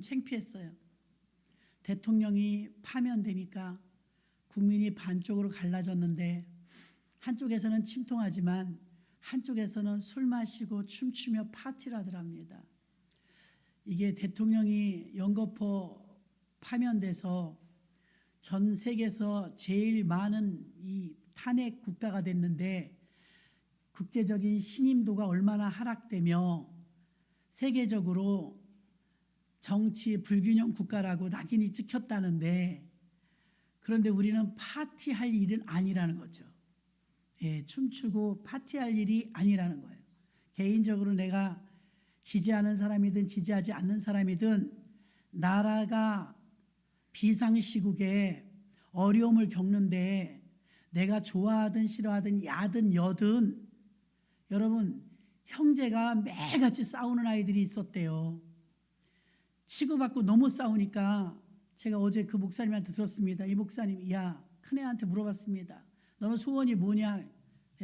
창피했어요. 대통령이 파면되니까 국민이 반쪽으로 갈라졌는데 한쪽에서는 침통하지만 한쪽에서는 술 마시고 춤추며 파티를 하더랍니다. 이게 대통령이 연거푸 파면돼서 전 세계에서 제일 많은 이 탄핵 국가가 됐는데 국제적인 신임도가 얼마나 하락되며 세계적으로 정치 불균형 국가라고 낙인이 찍혔다는데, 그런데 우리는 파티할 일은 아니라는 거죠. 예, 춤추고 파티할 일이 아니라는 거예요. 개인적으로 내가 지지하는 사람이든 지지하지 않는 사람이든 나라가 비상시국에 어려움을 겪는데 내가 좋아하든 싫어하든 야든 여든, 여러분 형제가 매일같이 싸우는 아이들이 있었대요. 치고받고 너무 싸우니까 제가 어제 그 목사님한테 들었습니다. 이 목사님이 큰애한테 물어봤습니다. 너는 소원이 뭐냐?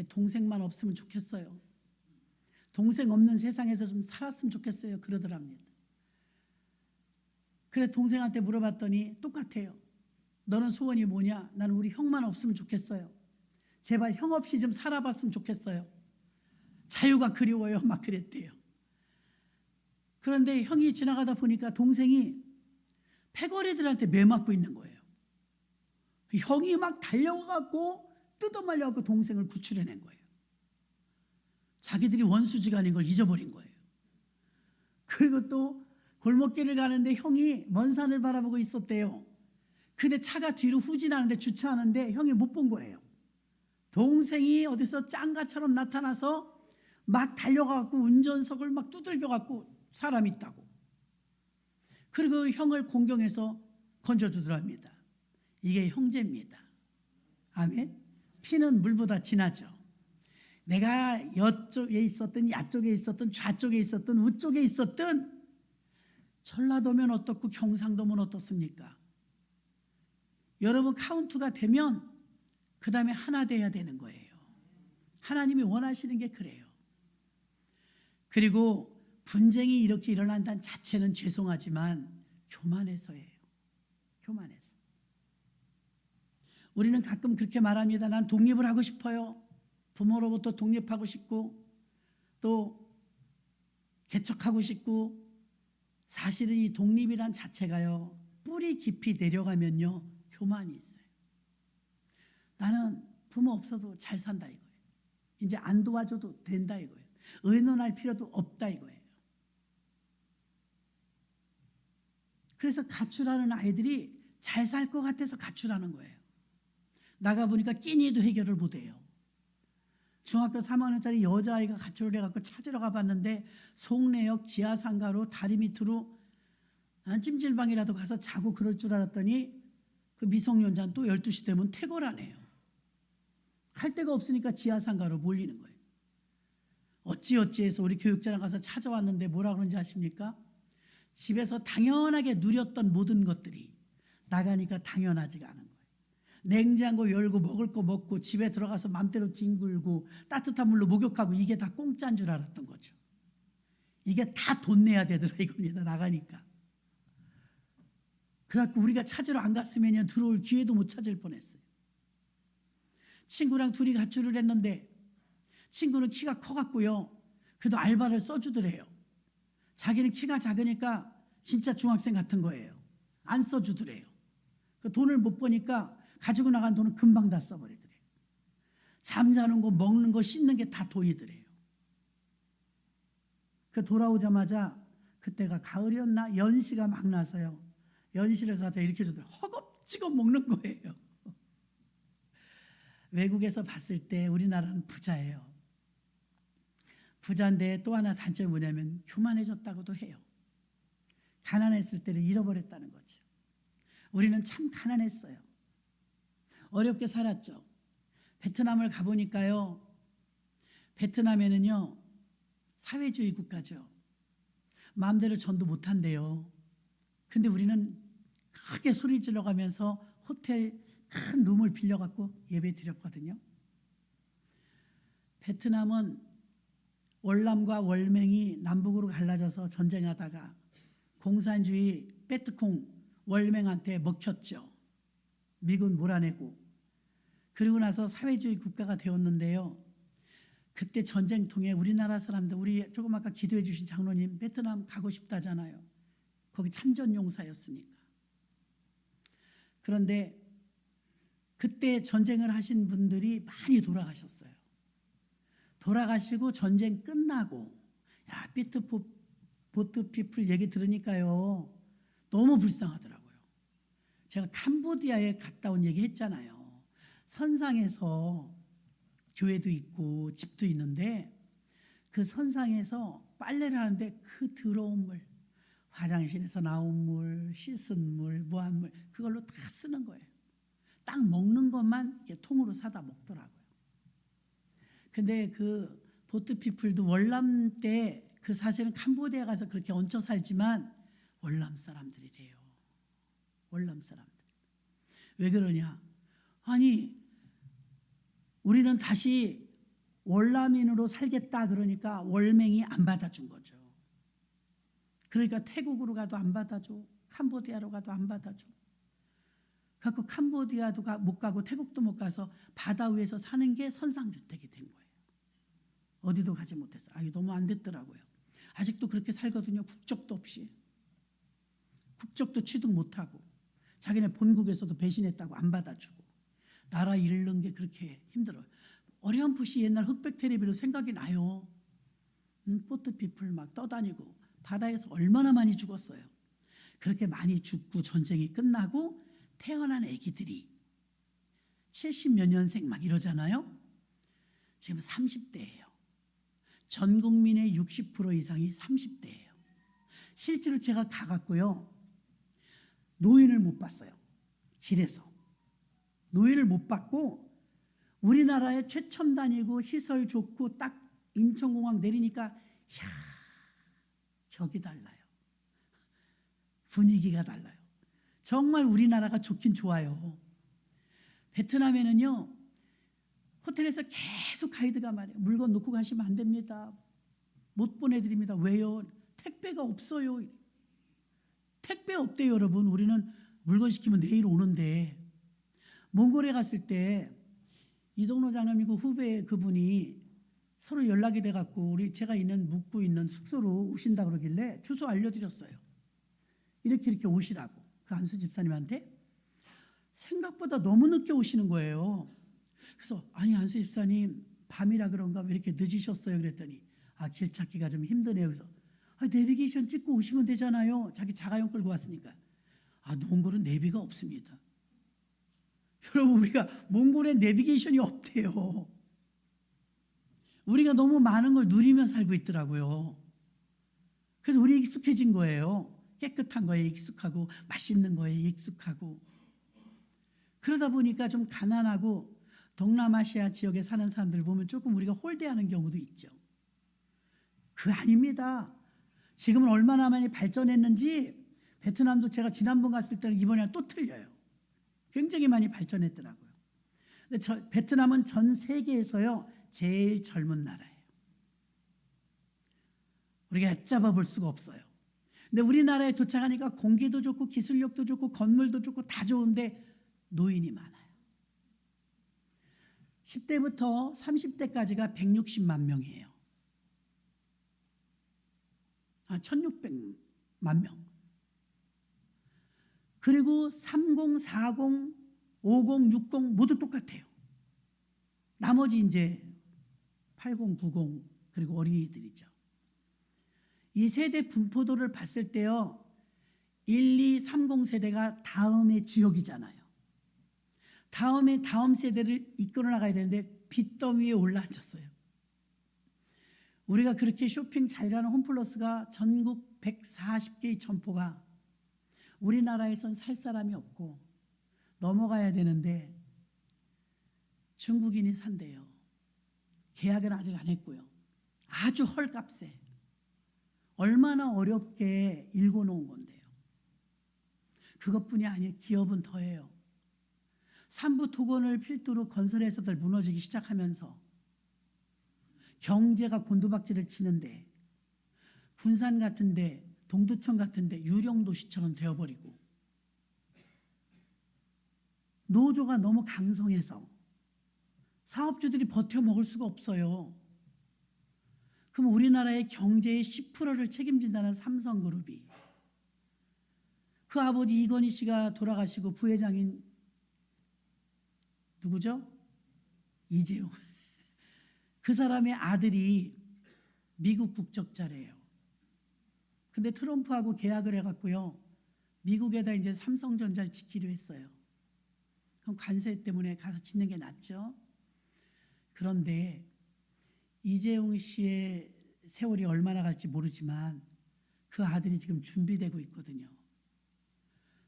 동생만 없으면 좋겠어요. 동생 없는 세상에서 좀 살았으면 좋겠어요. 그러더랍니다. 그래 동생한테 물어봤더니 똑같아요. 너는 소원이 뭐냐? 나는 우리 형만 없으면 좋겠어요. 제발 형 없이 좀 살아봤으면 좋겠어요. 자유가 그리워요. 막 그랬대요. 그런데 형이 지나가다 보니까 동생이 패거리들한테 매맞고 있는 거예요. 형이 막 달려가고 뜯어말려갖고 동생을 구출해낸 거예요. 자기들이 원수지간인 걸 잊어버린 거예요. 그리고 또 골목길을 가는데 형이 먼 산을 바라보고 있었대요. 근데 차가 뒤로 후진하는데 주차하는데 형이 못 본 거예요. 동생이 어디서 짱가처럼 나타나서 막 달려가갖고 운전석을 막 두들겨갖고 사람 있다고. 그리고 형을 공경해서 건져주더랍니다. 이게 형제입니다. 아멘. 피는 물보다 진하죠. 내가 여쪽에 있었든 야쪽에 있었든 좌쪽에 있었든 우쪽에 있었든 전라도면 어떻고 경상도면 어떻습니까? 여러분 카운트가 되면 그 다음에 하나 돼야 되는 거예요. 하나님이 원하시는 게 그래요. 그리고 분쟁이 이렇게 일어난다는 자체는 죄송하지만 교만해서예요. 교만해서. 우리는 가끔 그렇게 말합니다. 난 독립을 하고 싶어요. 부모로부터 독립하고 싶고 또 개척하고 싶고, 사실은 이 독립이란 자체가요 뿌리 깊이 내려가면요 교만이 있어요. 나는 부모 없어도 잘 산다 이거예요. 이제 안 도와줘도 된다 이거예요. 의논할 필요도 없다 이거예요. 그래서 가출하는 아이들이 잘 살 것 같아서 가출하는 거예요. 나가보니까 끼니도 해결을 못해요. 중학교 3학년짜리 여자아이가 가출을 해갖고 찾으러 가봤는데 송내역 지하상가로 다리 밑으로, 나는 찜질방이라도 가서 자고 그럴 줄 알았더니 그 미성년자는 또 12시 되면 퇴거라네요. 할 데가 없으니까 지하상가로 몰리는 거예요. 어찌어찌해서 우리 교육자랑 가서 찾아왔는데 뭐라 그런지 아십니까? 집에서 당연하게 누렸던 모든 것들이 나가니까 당연하지가 않은 거예요. 냉장고 열고 먹을 거 먹고 집에 들어가서 맘대로 뒹굴고 따뜻한 물로 목욕하고 이게 다 공짜인 줄 알았던 거죠. 이게 다 돈 내야 되더라 이겁니다. 나가니까. 그래갖고 우리가 찾으러 안 갔으면 들어올 기회도 못 찾을 뻔했어요. 친구랑 둘이 가출을 했는데 친구는 키가 커갖고요 그래도 알바를 써주더래요. 자기는 키가 작으니까 진짜 중학생 같은 거예요. 안 써주더래요. 그 돈을 못 버니까 가지고 나간 돈은 금방 다 써버리더래요. 잠자는 거 먹는 거 씻는 게 다 돈이더래요. 그 돌아오자마자 그때가 가을이었나 연시가 막 나서요. 연시를 사다 이렇게 주더래요. 허겁지겁 먹는 거예요. 외국에서 봤을 때 우리나라는 부자예요. 부자인데 또 하나 단점이 뭐냐면 교만해졌다고도 해요. 가난했을 때를 잃어버렸다는 거죠. 우리는 참 가난했어요. 어렵게 살았죠. 베트남을 가보니까요, 베트남에는요 사회주의 국가죠. 마음대로 전도 못한대요. 근데 우리는 크게 소리 질러가면서 호텔 큰 룸을 빌려갖고 예배 드렸거든요. 베트남은 월남과 월맹이 남북으로 갈라져서 전쟁하다가 공산주의 베트콩 월맹한테 먹혔죠. 미군 몰아내고. 그리고 나서 사회주의 국가가 되었는데요. 그때 전쟁통에 우리나라 사람들, 우리 조금 아까 기도해 주신 장로님 베트남 가고 싶다잖아요. 거기 참전용사였으니까. 그런데 그때 전쟁을 하신 분들이 많이 돌아가셨어요. 돌아가시고 전쟁 끝나고 야, 보트 피플 얘기 들으니까요. 너무 불쌍하더라고요. 제가 캄보디아에 갔다 온 얘기 했잖아요. 선상에서 교회도 있고 집도 있는데 그 선상에서 빨래를 하는데 그 더러운 물, 화장실에서 나온 물, 씻은 물, 무한물 그걸로 다 쓰는 거예요. 딱 먹는 것만 이렇게 통으로 사다 먹더라고요. 근데 그 보트피플도 월남 때 그 사실은 캄보디아 가서 그렇게 얹혀 살지만 월남 사람들이래요. 월남 사람들. 왜 그러냐? 아니 우리는 다시 월남인으로 살겠다 그러니까 월맹이 안 받아준 거죠. 그러니까 태국으로 가도 안 받아줘. 캄보디아로 가도 안 받아줘. 그래서 캄보디아도 못 가고 태국도 못 가서 바다 위에서 사는 게 선상주택이 된 거예요. 어디도 가지 못했어요. 아, 너무 안 됐더라고요. 아직도 그렇게 살거든요. 국적도 없이. 국적도 취득 못하고 자기네 본국에서도 배신했다고 안 받아주고 나라 잃는 게 그렇게 힘들어요. 어렴풋이 옛날 흑백 텔레비로 생각이 나요. 보트피플 막 떠다니고 바다에서 얼마나 많이 죽었어요. 그렇게 많이 죽고 전쟁이 끝나고 태어난 아기들이 70몇 년생 막 이러잖아요. 지금 30대예요. 전 국민의 60% 이상이 30대예요. 실제로 제가 가갔고요. 노인을 못 봤어요. 길에서. 노인을 못 봤고 우리나라의 최첨단이고 시설 좋고 딱 인천공항 내리니까 이야, 격이 달라요. 분위기가 달라요. 정말 우리나라가 좋긴 좋아요. 베트남에는요. 호텔에서 계속 가이드가 말해요. 물건 놓고 가시면 안 됩니다. 못 보내드립니다. 왜요? 택배가 없어요. 택배 없대요, 여러분. 우리는 물건 시키면 내일 오는데. 몽골에 갔을 때 이동로 장로님과 후배 그분이 서로 연락이 돼갖고 제가 묵고 있는 숙소로 오신다 그러길래 주소 알려드렸어요. 이렇게 오시라고. 그 안수 집사님한테. 생각보다 너무 늦게 오시는 거예요. 그래서 아니 안수 집사님 밤이라 그런가 왜 이렇게 늦으셨어요? 그랬더니 길 찾기가 좀 힘드네요. 그래서 내비게이션 찍고 오시면 되잖아요. 자기 자가용 끌고 왔으니까. 몽골은 내비가 없습니다. 여러분 우리가 몽골에 내비게이션이 없대요. 우리가 너무 많은 걸 누리며 살고 있더라고요. 그래서 우리 익숙해진 거예요. 깨끗한 거에 익숙하고 맛있는 거에 익숙하고 그러다 보니까 좀 가난하고 동남아시아 지역에 사는 사람들 보면 조금 우리가 홀대하는 경우도 있죠. 그거 아닙니다. 지금은 얼마나 많이 발전했는지 베트남도 제가 지난번 갔을 때는 이번에는 또 틀려요. 굉장히 많이 발전했더라고요. 근데 베트남은 전 세계에서요 제일 젊은 나라예요. 우리가 얕잡아 볼 수가 없어요. 근데 우리나라에 도착하니까 공기도 좋고 기술력도 좋고 건물도 좋고 다 좋은데 노인이 많아요. 10대부터 30대까지가 160만 명이에요. 1600만 명. 그리고 30, 40, 50, 60 모두 똑같아요. 나머지 이제 80, 90 그리고 어린이들이죠. 이 세대 분포도를 봤을 때요. 1, 2, 30 세대가 다음의 주역이잖아요. 다음 세대를 이끌어 나가야 되는데 빚더미에 올라앉았어요. 우리가 그렇게 쇼핑 잘 가는 홈플러스가 전국 140개의 점포가 우리나라에선 살 사람이 없고 넘어가야 되는데 중국인이 산대요. 계약은 아직 안 했고요. 아주 헐값에. 얼마나 어렵게 읽어놓은 건데요. 그것뿐이 아니에요. 기업은 더해요. 삼부 토건을 필두로 건설회사들 무너지기 시작하면서 경제가 곤두박질을 치는데 군산 같은데 동두천 같은데 유령도시처럼 되어버리고 노조가 너무 강성해서 사업주들이 버텨 먹을 수가 없어요. 그럼 우리나라의 경제의 10%를 책임진다는 삼성그룹이, 그 아버지 이건희 씨가 돌아가시고 부회장인 누구죠? 이재용. 그 사람의 아들이 미국 국적자래요. 근데 트럼프하고 계약을 해갖고요, 미국에다 이제 삼성전자를 짓기로 했어요. 그럼 관세 때문에 가서 짓는 게 낫죠. 그런데 이재용 씨의 세월이 얼마나 갈지 모르지만 그 아들이 지금 준비되고 있거든요.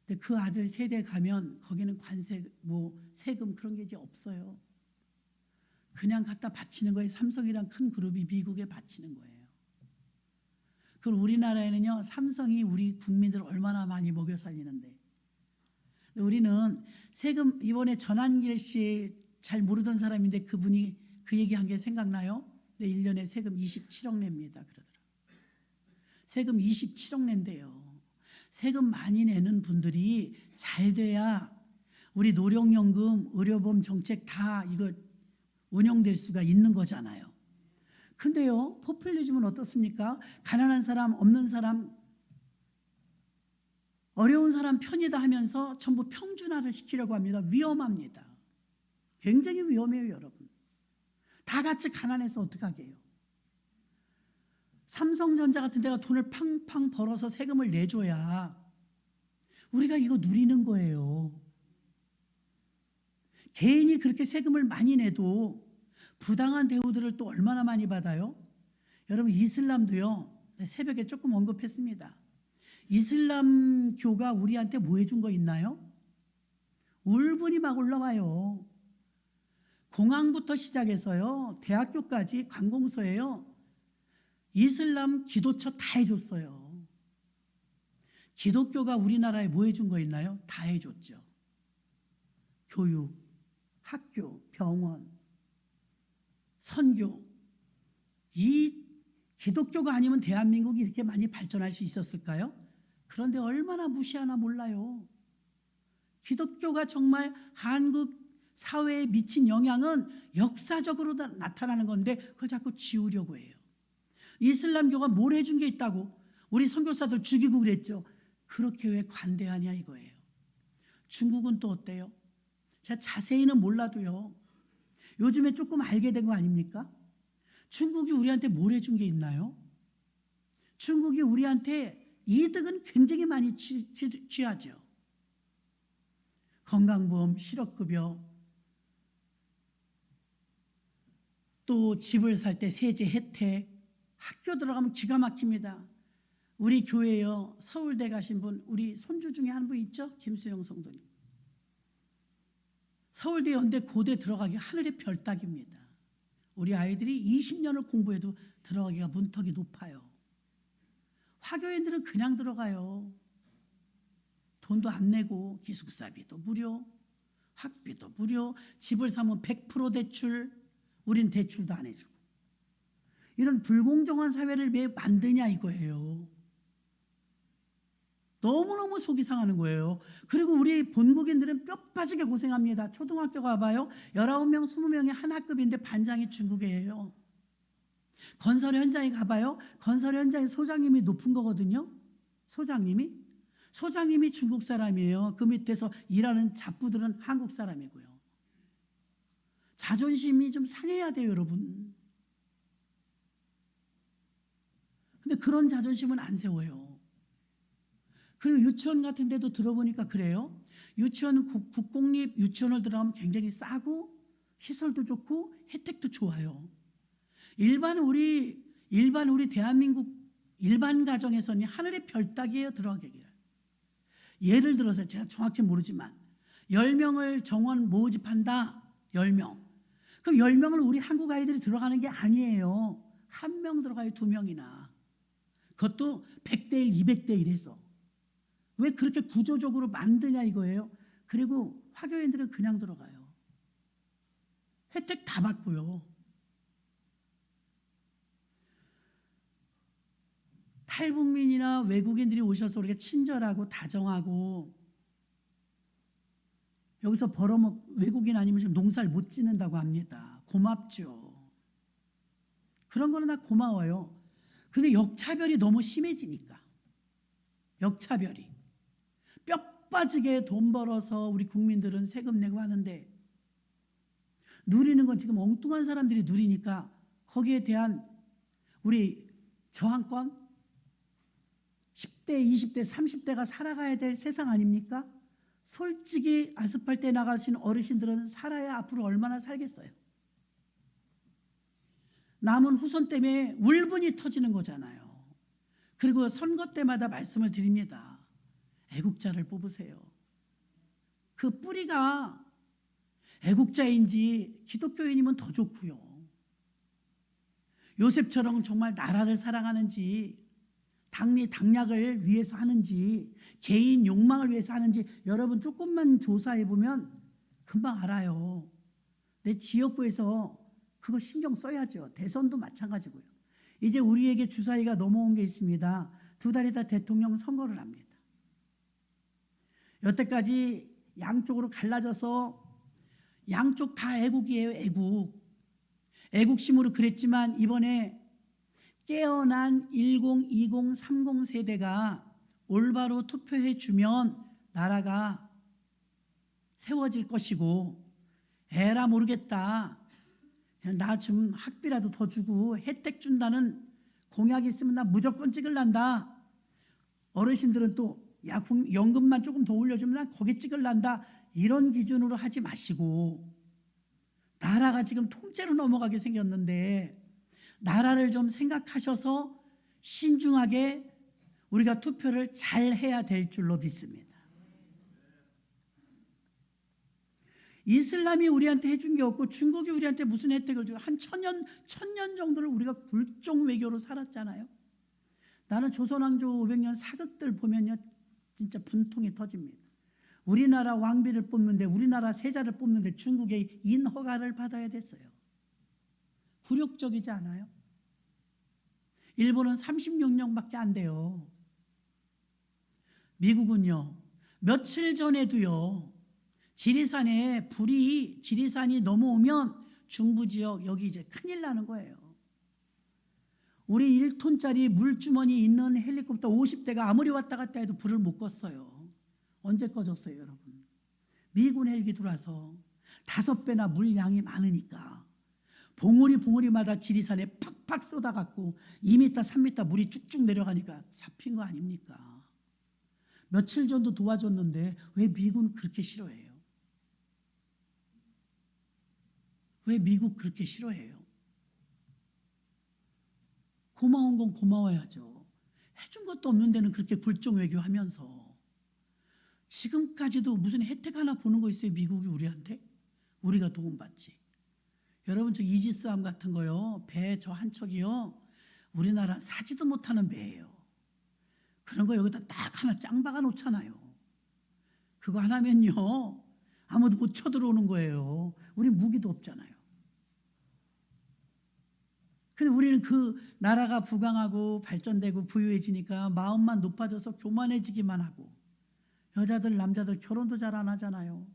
근데 그 아들 세대 가면 거기는 관세, 세금 그런 게 이제 없어요. 그냥 갖다 바치는 거예요. 삼성이란 큰 그룹이 미국에 바치는 거예요. 그럼 우리나라에는요, 삼성이 우리 국민들을 얼마나 많이 먹여 살리는데, 우리는 세금, 이번에 전한길 씨 잘 모르던 사람인데 그분이 그 얘기한 게 생각나요? 네, 1년에 세금 27억 냅니다. 그러더라고요. 세금 27억 낸대요. 세금 많이 내는 분들이 잘 돼야 우리 노령연금, 의료보험 정책 다 이거 운영될 수가 있는 거잖아요. 근데요, 포퓰리즘은 어떻습니까? 가난한 사람, 없는 사람, 어려운 사람 편이다 하면서 전부 평준화를 시키려고 합니다. 위험합니다. 굉장히 위험해요, 여러분. 다 같이 가난해서 어떡하게 해요? 삼성전자 같은 데가 돈을 팡팡 벌어서 세금을 내줘야 우리가 이거 누리는 거예요. 개인이 그렇게 세금을 많이 내도 부당한 대우들을 또 얼마나 많이 받아요? 여러분, 이슬람도요, 새벽에 조금 언급했습니다. 이슬람교가 우리한테 뭐 해준 거 있나요? 울분이 막 올라와요. 공항부터 시작해서요, 대학교까지 관공서에요, 이슬람 기도처 다 해줬어요. 기독교가 우리나라에 뭐 해준 거 있나요? 다 해줬죠. 교육, 학교, 병원, 선교. 이 기독교가 아니면 대한민국이 이렇게 많이 발전할 수 있었을까요? 그런데 얼마나 무시하나 몰라요. 기독교가 정말 한국 사회에 미친 영향은 역사적으로 나타나는 건데 그걸 자꾸 지우려고 해요. 이슬람교가 뭘 해준 게 있다고 우리 선교사들 죽이고 그랬죠. 그렇게 왜 관대하냐 이거예요. 중국은 또 어때요? 제가 자세히는 몰라도요, 요즘에 조금 알게 된 거 아닙니까? 중국이 우리한테 뭘 해준 게 있나요? 중국이 우리한테 이득은 굉장히 많이 취하죠. 건강보험, 실업급여, 또 집을 살 때 세제 혜택, 학교 들어가면 기가 막힙니다. 우리 교회요, 서울대 가신 분, 우리 손주 중에 한 분 있죠? 김수영 성도님. 서울대, 연대, 고대 들어가기 하늘의 별 따기입니다. 우리 아이들이 20년을 공부해도 들어가기가 문턱이 높아요. 화교인들은 그냥 들어가요. 돈도 안 내고 기숙사비도 무료, 학비도 무료, 집을 사면 100% 대출, 우린 대출도 안 해주고. 이런 불공정한 사회를 왜 만드냐 이거예요. 너무너무 속이 상하는 거예요. 그리고 우리 본국인들은 뼈 빠지게 고생합니다. 초등학교 가봐요. 19명, 20명이 한 학급인데 반장이 중국이에요. 건설 현장에 가봐요. 건설 현장에 소장님이 높은 거거든요. 소장님이 중국 사람이에요. 그 밑에서 일하는 잡부들은 한국 사람이고요. 자존심이 좀 상해야 돼요, 여러분. 근데 그런 자존심은 안 세워요. 그리고 유치원 같은 데도 들어보니까 그래요. 유치원, 국공립 유치원을 들어가면 굉장히 싸고 시설도 좋고 혜택도 좋아요. 일반 우리 대한민국 일반 가정에서는 하늘의 별 따기예요, 들어가기가. 예를 들어서 제가 정확히 모르지만 10명을 정원 모집한다. 10명. 그럼 10명을 우리 한국 아이들이 들어가는 게 아니에요. 1명 들어가요, 2명이나. 그것도 100대 1, 200대 1 해서. 왜 그렇게 구조적으로 만드냐 이거예요. 그리고 화교인들은 그냥 들어가요. 혜택 다 받고요. 탈북민이나 외국인들이 오셔서 우리가 친절하고 다정하고, 여기서 외국인 아니면 지금 농사를 못 짓는다고 합니다. 고맙죠. 그런 거는 다 고마워요. 근데 역차별이 너무 심해지니까, 역차별이 뼈 빠지게 돈 벌어서 우리 국민들은 세금 내고 하는데, 누리는 건 지금 엉뚱한 사람들이 누리니까 거기에 대한 우리 저항권, 10대, 20대, 30대가 살아가야 될 세상 아닙니까? 솔직히 아스팔트에 나가신 어르신들은 살아야 앞으로 얼마나 살겠어요? 남은 후손 때문에 울분이 터지는 거잖아요. 그리고 선거 때마다 말씀을 드립니다. 애국자를 뽑으세요. 그 뿌리가 애국자인지 기독교인이면 더 좋고요. 요셉처럼 정말 나라를 사랑하는지, 당리 당략을 위해서 하는지, 개인 욕망을 위해서 하는지 여러분 조금만 조사해 보면 금방 알아요. 내 지역구에서 그거 신경 써야죠. 대선도 마찬가지고요. 이제 우리에게 주사위가 넘어온 게 있습니다. 2달 있다 대통령 선거를 합니다. 여태까지 양쪽으로 갈라져서 양쪽 다 애국이에요. 애국심으로 그랬지만 이번에 깨어난 10, 20, 30 세대가 올바로 투표해 주면 나라가 세워질 것이고, 에라 모르겠다, 그냥 나 좀 학비라도 더 주고 혜택 준다는 공약이 있으면 나 무조건 찍을란다. 어르신들은 또 연금만 조금 더 올려주면 난 거기 찍을란다. 이런 기준으로 하지 마시고, 나라가 지금 통째로 넘어가게 생겼는데 나라를 좀 생각하셔서 신중하게 우리가 투표를 잘 해야 될 줄로 믿습니다. 이슬람이 우리한테 해준 게 없고 중국이 우리한테 무슨 혜택을 줘요? 한 천년 정도를 우리가 굴종 외교로 살았잖아요. 나는 조선왕조 500년 사극들 보면요 진짜 분통이 터집니다. 우리나라 왕비를 뽑는데, 우리나라 세자를 뽑는데 중국의 인허가를 받아야 됐어요. 굴욕적이지 않아요? 일본은 36년밖에 안 돼요. 미국은요 며칠 전에도요 지리산에 지리산이 넘어오면 중부지역 여기 이제 큰일 나는 거예요. 우리 1톤짜리 물주머니 있는 헬리콥터 50대가 아무리 왔다 갔다 해도 불을 못 껐어요. 언제 꺼졌어요, 여러분? 미군 헬기 들어와서 5배나 물량이 많으니까 봉우리마다 지리산에 팍팍 쏟아갖고 2m, 3m 물이 쭉쭉 내려가니까 잡힌 거 아닙니까? 며칠 전도 도와줬는데 왜 미군 그렇게 싫어해요? 왜 미국 그렇게 싫어해요? 고마운 건 고마워야죠. 해준 것도 없는 데는 그렇게 굴종 외교하면서 지금까지도 무슨 혜택 하나 보는 거 있어요? 미국이 우리한테? 우리가 도움받지. 여러분 저 이지스함 같은 거요, 배 저 한 척이요 우리나라 사지도 못하는 배예요. 그런 거 여기다 딱 하나 짱 박아 놓잖아요. 그거 하나면요 아무도 못 쳐들어오는 거예요. 우리 무기도 없잖아요. 근데 우리는 그 나라가 부강하고 발전되고 부유해지니까 마음만 높아져서 교만해지기만 하고, 여자들 남자들 결혼도 잘 안 하잖아요.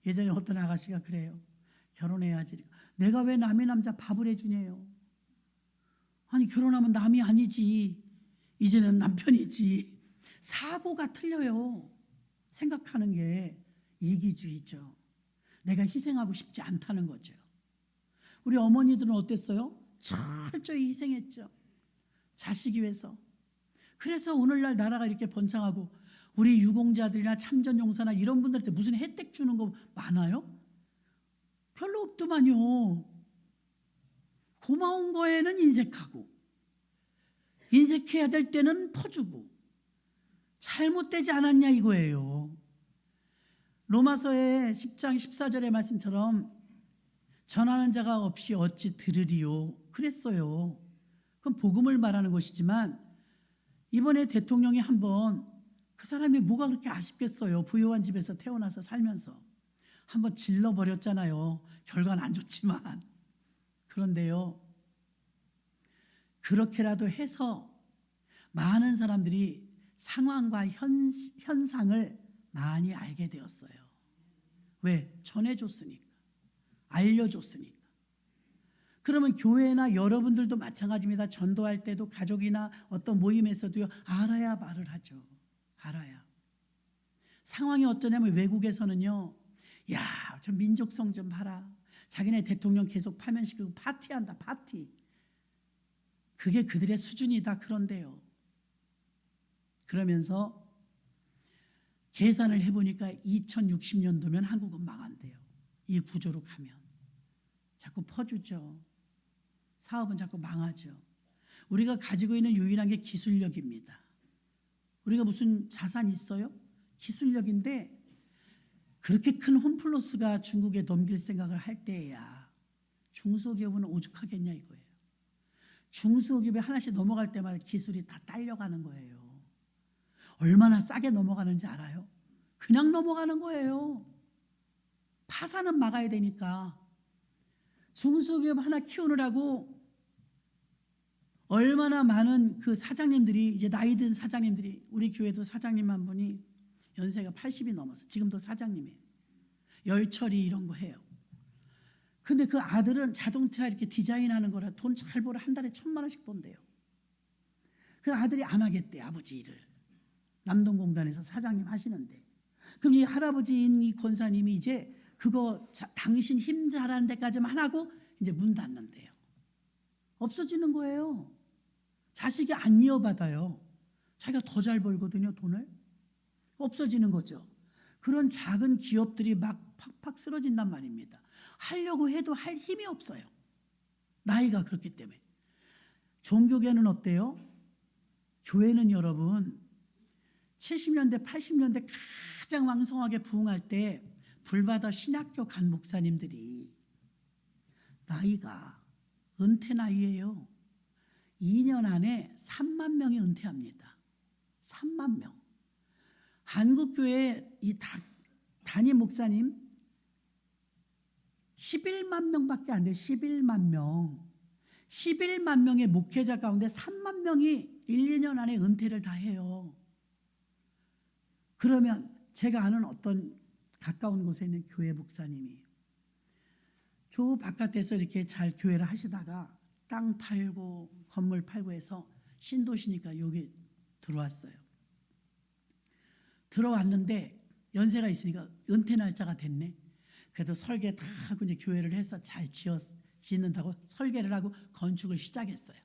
예전에 어떤 아가씨가 그래요. 결혼해야지. 내가 왜 남의 남자 밥을 해주냐요. 아니 결혼하면 남이 아니지, 이제는 남편이지. 사고가 틀려요. 생각하는 게 이기주의죠. 내가 희생하고 싶지 않다는 거죠. 우리 어머니들은 어땠어요? 철저히 희생했죠. 자식 위해서. 그래서 오늘날 나라가 이렇게 번창하고, 우리 유공자들이나 참전용사나 이런 분들한테 무슨 혜택 주는 거 많아요? 별로 없더만요. 고마운 거에는 인색하고, 인색해야 될 때는 퍼주고, 잘못되지 않았냐 이거예요. 로마서의 10장 14절의 말씀처럼 전하는 자가 없이 어찌 들으리요 그랬어요. 그건 복음을 말하는 것이지만, 이번에 대통령이 한번, 그 사람이 뭐가 그렇게 아쉽겠어요. 부유한 집에서 태어나서 살면서 한번 질러버렸잖아요. 결과는 안 좋지만. 그런데요 그렇게라도 해서 많은 사람들이 상황과 현상을 많이 알게 되었어요. 왜? 전해줬으니까. 알려줬으니까. 그러면 교회나 여러분들도 마찬가지입니다. 전도할 때도 가족이나 어떤 모임에서도요, 알아야 말을 하죠. 알아야. 상황이 어떠냐면 외국에서는요, 야, 저 민족성 좀 봐라. 자기네 대통령 계속 파면시키고 파티한다, 파티. 그게 그들의 수준이다, 그런데요. 그러면서 계산을 해보니까 2060년도면 한국은 망한대요. 이 구조로 가면. 자꾸 퍼주죠. 사업은 자꾸 망하죠. 우리가 가지고 있는 유일한 게 기술력입니다. 우리가 무슨 자산이 있어요? 기술력인데 그렇게 큰 홈플러스가 중국에 넘길 생각을 할 때야 중소기업은 오죽하겠냐 이거예요. 중소기업이 하나씩 넘어갈 때마다 기술이 다 딸려가는 거예요. 얼마나 싸게 넘어가는지 알아요? 그냥 넘어가는 거예요. 파산은 막아야 되니까. 중소기업 하나 키우느라고 얼마나 많은 그 사장님들이, 이제 나이 든 사장님들이, 우리 교회도 사장님 한 분이 연세가 80이 넘어서 지금도 사장님이에요. 열처리 이런 거 해요. 근데 그 아들은 자동차 이렇게 디자인하는 거라 돈 잘 벌어 한 달에 1,000만 원씩 번대요. 그 아들이 안 하겠대, 아버지 일을. 남동공단에서 사장님 하시는데. 그럼 이 할아버지인 이 권사님이 이제 그거 당신 힘 잘하는 데까지만 하고 이제 문 닫는데요. 없어지는 거예요. 자식이 안 이어받아요. 자기가 더 잘 벌거든요, 돈을. 없어지는 거죠. 그런 작은 기업들이 막 팍팍 쓰러진단 말입니다. 하려고 해도 할 힘이 없어요. 나이가 그렇기 때문에. 종교계는 어때요? 교회는 여러분 70년대 80년대 가장 왕성하게 부흥할 때 불바다 신학교 간 목사님들이 나이가 은퇴 나이예요. 2년 안에 3만 명이 은퇴합니다. 3만 명. 한국교회 이 담임 목사님 11만 명밖에 안 돼요. 11만 명. 11만 명의 목회자 가운데 3만 명이 1, 2년 안에 은퇴를 다 해요. 그러면 제가 아는 어떤 가까운 곳에 있는 교회 목사님이 저 바깥에서 이렇게 잘 교회를 하시다가 땅 팔고 건물 팔고 해서 신도시니까 여기 들어왔어요. 들어왔는데 연세가 있으니까 은퇴 날짜가 됐네. 그래도 설계 다 하고 이제 교회를 해서 잘 짓는다고 설계를 하고 건축을 시작했어요.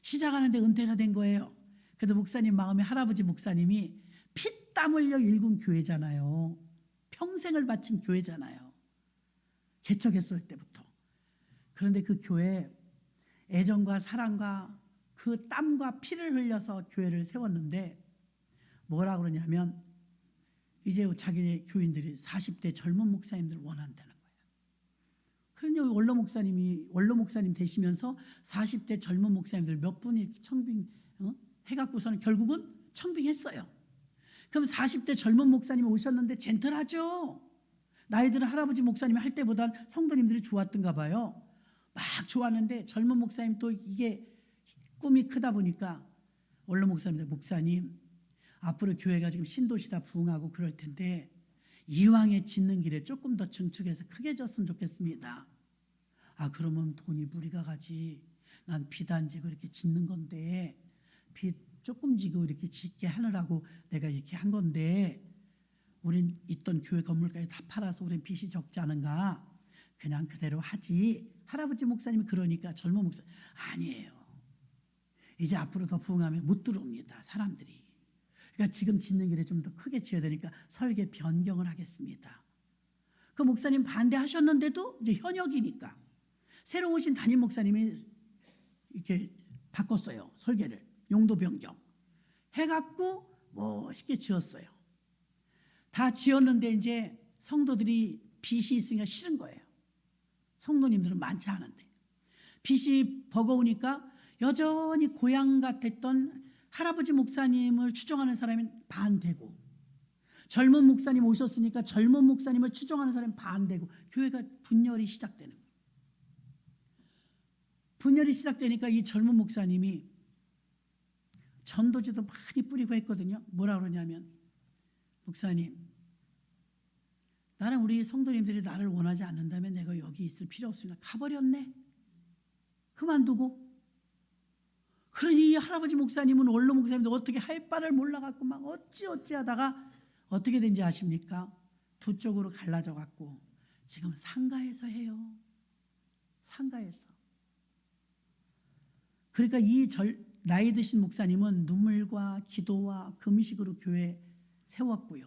시작하는데 은퇴가 된 거예요. 그래도 목사님 마음에 할아버지 목사님이 피땀 흘려 일군 교회잖아요. 평생을 바친 교회잖아요. 개척했을 때부터. 그런데 그 교회 애정과 사랑과 그 땀과 피를 흘려서 교회를 세웠는데 뭐라 그러냐면 이제 자기네 교인들이 40대 젊은 목사님들을 원한다는 거예요. 그런데 원로 목사님 되시면서 40대 젊은 목사님들 몇 분이 이렇게 청빙 해갖고서는 결국은 청빙했어요. 그럼 40대 젊은 목사님이 오셨는데 젠틀하죠. 나이 드는 할아버지 목사님이 할 때보단 성도님들이 좋았던가 봐요. 막 좋았는데 젊은 목사님 또 이게 꿈이 크다 보니까 원로 목사님들 목사님 앞으로 교회가 지금 신도시다 부흥하고 그럴 텐데 이왕에 짓는 길에 조금 더 증축해서 크게 졌으면 좋겠습니다. 아 그러면 돈이 무리가 가지. 난 빚 안 지고 이렇게 짓는 건데 빚 조금 지고 이렇게 짓게 하느라고 내가 이렇게 한 건데 우린 있던 교회 건물까지 다 팔아서 우린 빚이 적지 않은가. 그냥 그대로 하지. 할아버지 목사님이 그러니까 젊은 목사님 아니에요. 이제 앞으로 더 부흥하면 못 들어옵니다. 사람들이. 그러니까 지금 짓는 길에 좀 더 크게 지어야 되니까 설계 변경을 하겠습니다. 그 목사님 반대하셨는데도 이제 현역이니까 새로 오신 담임 목사님이 이렇게 바꿨어요. 설계를. 용도 변경. 해갖고 멋있게 지었어요. 다 지었는데 이제 성도들이 빚이 있으니까 싫은 거예요. 성도님들은 많지 않은데. 빚이 버거우니까 여전히 고향 같았던 할아버지 목사님을 추종하는 사람이 반대고 젊은 목사님 오셨으니까 젊은 목사님을 추종하는 사람이 반대고 교회가 분열이 시작되는 거예요. 분열이 시작되니까 이 젊은 목사님이 전도지도 많이 뿌리고 했거든요. 뭐라 그러냐면, 목사님, 나는 우리 성도님들이 나를 원하지 않는다면 내가 여기 있을 필요 없습니다. 가버렸네. 그만두고. 그러니 이 할아버지 목사님은 원로 목사님도 어떻게 할 바를 몰라갖고 막 어찌 하다가 어떻게 된지 아십니까? 두 쪽으로 갈라져 갖고 지금 상가에서 해요. 상가에서. 그러니까 나이 드신 목사님은 눈물과 기도와 금식으로 교회 세웠고요.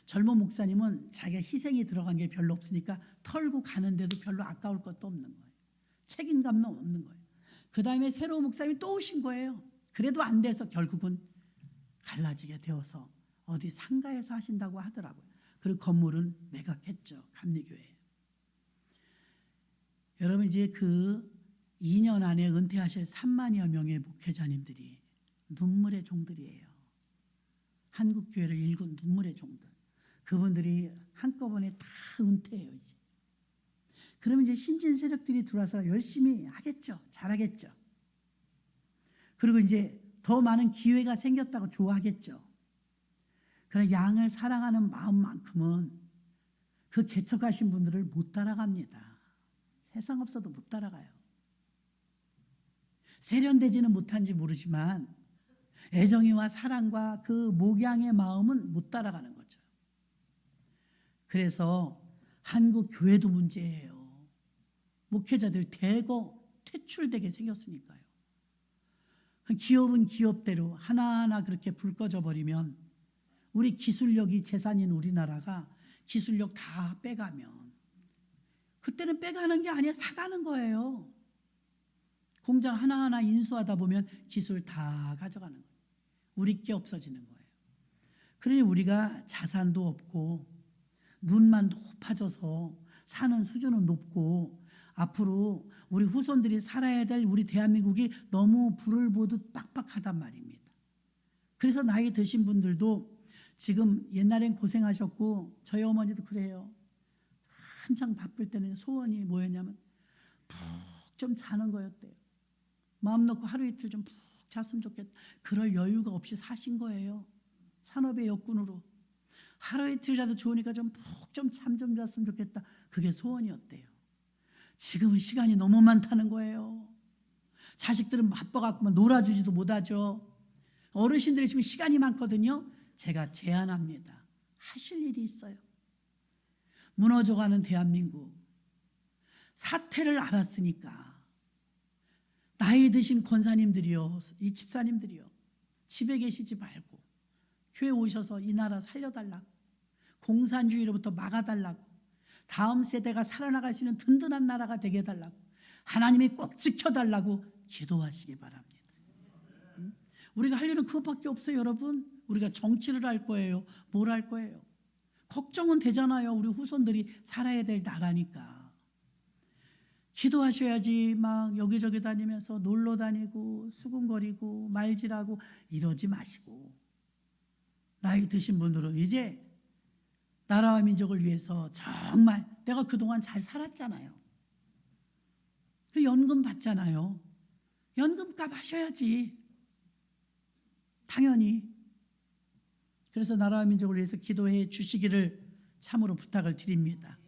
젊은 목사님은 자기가 희생이 들어간 게 별로 없으니까 털고 가는데도 별로 아까울 것도 없는 거예요. 책임감은 없는 거예요. 그 다음에 새로운 목사님이 또 오신 거예요. 그래도 안 돼서 결국은 갈라지게 되어서 어디 상가에서 하신다고 하더라고요. 그리고 건물은 매각했죠. 감리교회. 여러분 이제 그 2년 안에 은퇴하실 3만여 명의 목회자님들이 눈물의 종들이에요. 한국교회를 일군 눈물의 종들. 그분들이 한꺼번에 다 은퇴해요. 이제. 그러면 이제 신진 세력들이 들어와서 열심히 하겠죠. 잘하겠죠. 그리고 이제 더 많은 기회가 생겼다고 좋아하겠죠. 그러나 양을 사랑하는 마음만큼은 그 개척하신 분들을 못 따라갑니다. 세상 없어도 못 따라가요. 세련되지는 못한지 모르지만 애정이와 사랑과 그 목양의 마음은 못 따라가는 거죠. 그래서 한국 교회도 문제예요. 목회자들 대거 퇴출되게 생겼으니까요. 기업은 기업대로 하나하나 그렇게 불 꺼져 버리면 우리 기술력이 재산인 우리나라가 기술력 다 빼가면 그때는 빼가는 게 아니라 사가는 거예요. 공장 하나하나 인수하다 보면 기술 다 가져가는 거예요. 우리 게 없어지는 거예요. 그러니 우리가 자산도 없고 눈만 높아져서 사는 수준은 높고 앞으로 우리 후손들이 살아야 될 우리 대한민국이 너무 불을 보듯 빡빡하단 말입니다. 그래서 나이 드신 분들도 지금 옛날엔 고생하셨고 저희 어머니도 그래요. 한창 바쁠 때는 소원이 뭐였냐면 푹 좀 자는 거였대요. 마음 놓고 하루 이틀 좀 푹 잤으면 좋겠다. 그럴 여유가 없이 사신 거예요. 산업의 역군으로. 하루 이틀이라도 좋으니까 좀 푹 좀 잠 좀 잤으면 좋겠다. 그게 소원이었대요. 지금은 시간이 너무 많다는 거예요. 자식들은 바빠갖고 놀아주지도 못하죠. 어르신들이 지금 시간이 많거든요. 제가 제안합니다. 하실 일이 있어요. 무너져가는 대한민국. 사태를 알았으니까 나이 드신 권사님들이요, 이 집사님들이요, 집에 계시지 말고 교회 오셔서 이 나라 살려달라고, 공산주의로부터 막아달라고, 다음 세대가 살아나갈 수 있는 든든한 나라가 되게 해달라고, 하나님이 꼭 지켜달라고 기도하시기 바랍니다. 우리가 할 일은 그것밖에 없어요. 여러분, 우리가 정치를 할 거예요? 뭘 할 거예요? 걱정은 되잖아요. 우리 후손들이 살아야 될 나라니까. 기도하셔야지. 막 여기저기 다니면서 놀러 다니고 수군거리고 말질하고 이러지 마시고, 나이 드신 분들은 이제 나라와 민족을 위해서 정말 내가 그동안 잘 살았잖아요. 그 연금 받잖아요. 연금값 하셔야지. 당연히. 그래서 나라와 민족을 위해서 기도해 주시기를 참으로 부탁을 드립니다.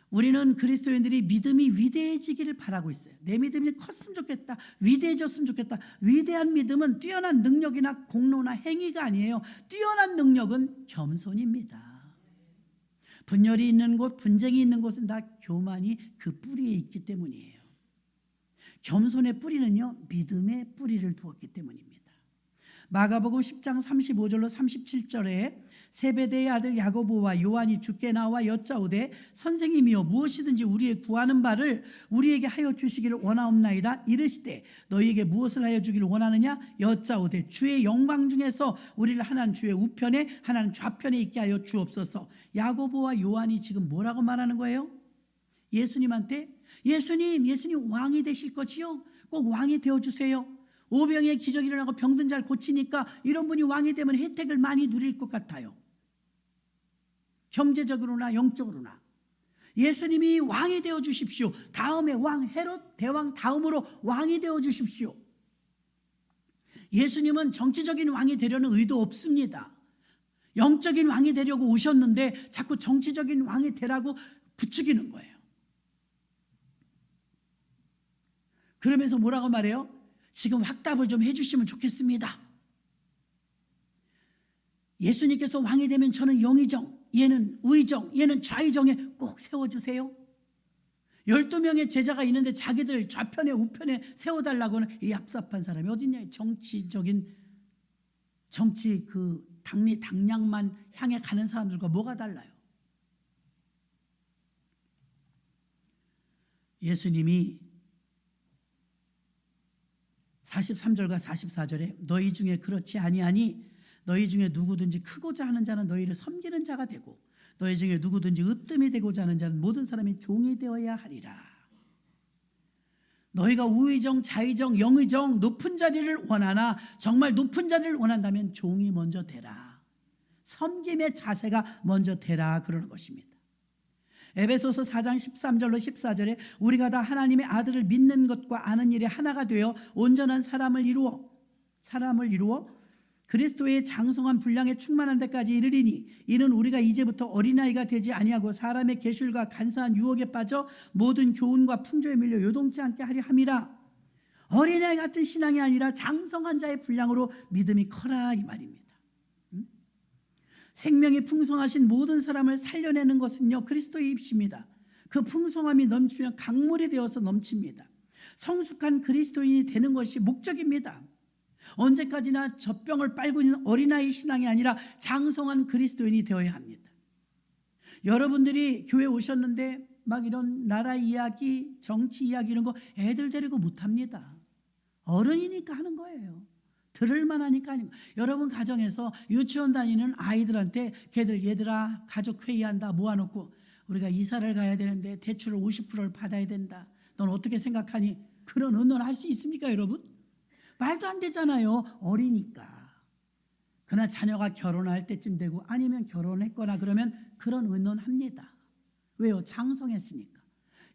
우리는 그리스도인들이 믿음이 위대해지기를 바라고 있어요. 내 믿음이 컸으면 좋겠다. 위대해졌으면 좋겠다. 위대한 믿음은 뛰어난 능력이나 공로나 행위가 아니에요. 뛰어난 능력은 겸손입니다. 분열이 있는 곳, 분쟁이 있는 곳은 다 교만이 그 뿌리에 있기 때문이에요. 겸손의 뿌리는요, 믿음의 뿌리를 두었기 때문입니다. 마가복음 10장 35절로 37절에 세베대의 아들 야고보와 요한이 주께 나와 여짜오되 선생님이여 무엇이든지 우리의 구하는 바를 우리에게 하여 주시기를 원하옵나이다. 이르시되 너희에게 무엇을 하여 주기를 원하느냐 여짜오되 주의 영광 중에서 우리를 하나는 주의 우편에 하나는 좌편에 있게 하여 주옵소서. 야고보와 요한이 지금 뭐라고 말하는 거예요? 예수님한테 예수님 왕이 되실 거지요? 꼭 왕이 되어주세요. 오병의 기적이 일어나고 병든 자를 고치니까 이런 분이 왕이 되면 혜택을 많이 누릴 것 같아요. 경제적으로나 영적으로나. 예수님이 왕이 되어 주십시오. 다음에 왕 헤롯 대왕 다음으로 왕이 되어 주십시오. 예수님은 정치적인 왕이 되려는 의도 없습니다. 영적인 왕이 되려고 오셨는데 자꾸 정치적인 왕이 되라고 부추기는 거예요. 그러면서 뭐라고 말해요? 지금 확답을 좀 해주시면 좋겠습니다. 예수님께서 왕이 되면 저는 영의정, 얘는 우의정, 얘는 좌의정에 꼭 세워주세요. 12명의 제자가 있는데 자기들 좌편에 우편에 세워달라고는 이 얍삽한 사람이 어딨냐. 정치 그 당량만 향해 가는 사람들과 뭐가 달라요? 예수님이 43절과 44절에 너희 중에 그렇지 아니하니 너희 중에 누구든지 크고자 하는 자는 너희를 섬기는 자가 되고 너희 중에 누구든지 으뜸이 되고자 하는 자는 모든 사람이 종이 되어야 하리라. 너희가 우의정, 좌의정, 영의정 높은 자리를 원하나 정말 높은 자리를 원한다면 종이 먼저 되라. 섬김의 자세가 먼저 되라 그러는 것입니다. 에베소서 4장 13절로 14절에 우리가 다 하나님의 아들을 믿는 것과 아는 일에 하나가 되어 온전한 사람을 이루어 그리스도의 장성한 분량에 충만한 데까지 이르리니 이는 우리가 이제부터 어린아이가 되지 아니하고 사람의 계율과 간사한 유혹에 빠져 모든 교훈과 풍조에 밀려 요동치 않게 하려 함이라. 어린아이 같은 신앙이 아니라 장성한 자의 분량으로 믿음이 커라 이 말입니다. 생명이 풍성하신 모든 사람을 살려내는 것은요 그리스도의 입십니다. 그 풍성함이 넘치면 강물이 되어서 넘칩니다. 성숙한 그리스도인이 되는 것이 목적입니다. 언제까지나 젖병을 빨고 있는 어린아이 신앙이 아니라 장성한 그리스도인이 되어야 합니다. 여러분들이 교회 오셨는데 막 이런 나라 이야기, 정치 이야기 이런 거 애들 데리고 못합니다. 어른이니까 하는 거예요. 들을만 하니까 하는 거예요. 여러분 가정에서 유치원 다니는 아이들한테 걔들 얘들아 가족 회의한다 모아놓고 우리가 이사를 가야 되는데 대출을 50%를 받아야 된다. 넌 어떻게 생각하니? 그런 의논할 수 있습니까 여러분? 말도 안 되잖아요. 어리니까. 그러나 자녀가 결혼할 때쯤 되고 아니면 결혼했거나 그러면 그런 의논합니다. 왜요? 장성했으니까.